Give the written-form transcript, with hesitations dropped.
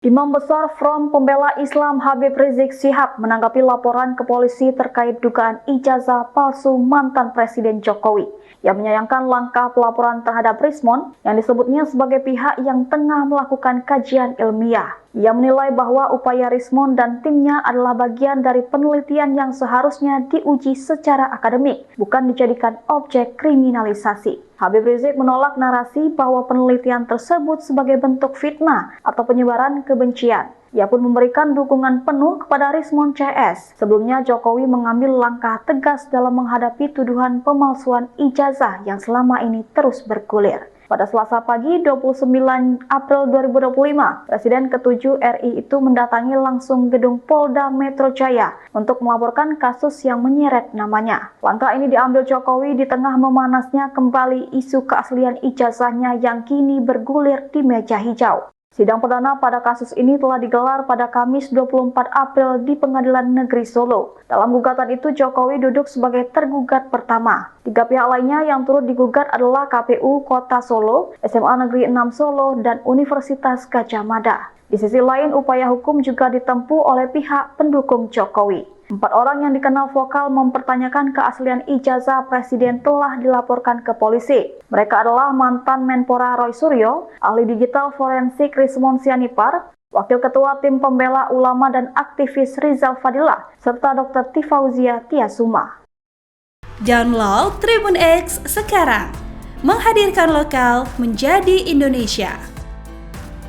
Imam Besar Front Pembela Islam Habib Rizik Syihab menanggapi laporan ke polisi terkait dugaan ijazah palsu mantan Presiden Jokowi. Ia menyayangkan langkah pelaporan terhadap Rismon yang disebutnya sebagai pihak yang tengah melakukan kajian ilmiah. Ia menilai bahwa upaya Rismon dan timnya adalah bagian dari penelitian yang seharusnya diuji secara akademik, bukan dijadikan objek kriminalisasi. Habib Rizik menolak narasi bahwa penelitian tersebut sebagai bentuk fitnah atau penyebaran kebencian. Ia pun memberikan dukungan penuh kepada Rismon CS. Sebelumnya Jokowi mengambil langkah tegas dalam menghadapi tuduhan pemalsuan ijazah yang selama ini terus bergulir. Pada Selasa pagi 29 April 2025, Presiden ke-7 RI itu mendatangi langsung gedung Polda Metro Jaya untuk melaporkan kasus yang menyeret namanya. Langkah ini diambil Jokowi di tengah memanasnya kembali isu keaslian ijazahnya yang kini bergulir di meja hijau. Sidang perdana pada kasus ini telah digelar pada Kamis 24 April di Pengadilan Negeri Solo. Dalam gugatan itu, Jokowi duduk sebagai tergugat pertama. 3 pihak lainnya yang turut digugat adalah KPU Kota Solo, SMA Negeri 6 Solo, dan Universitas Gadjah Mada. Di sisi lain, upaya hukum juga ditempuh oleh pihak pendukung Jokowi. 4 orang yang dikenal vokal mempertanyakan keaslian ijazah Presiden telah dilaporkan ke polisi. Mereka adalah mantan Menpora Roy Suryo, ahli digital forensik Rismon Sianipar, Wakil Ketua Tim Pembela Ulama dan aktivis Rizal Fadilah, serta Dr. Tifauzia Tiasuma. Download Tribun X sekarang, menghadirkan lokal menjadi Indonesia.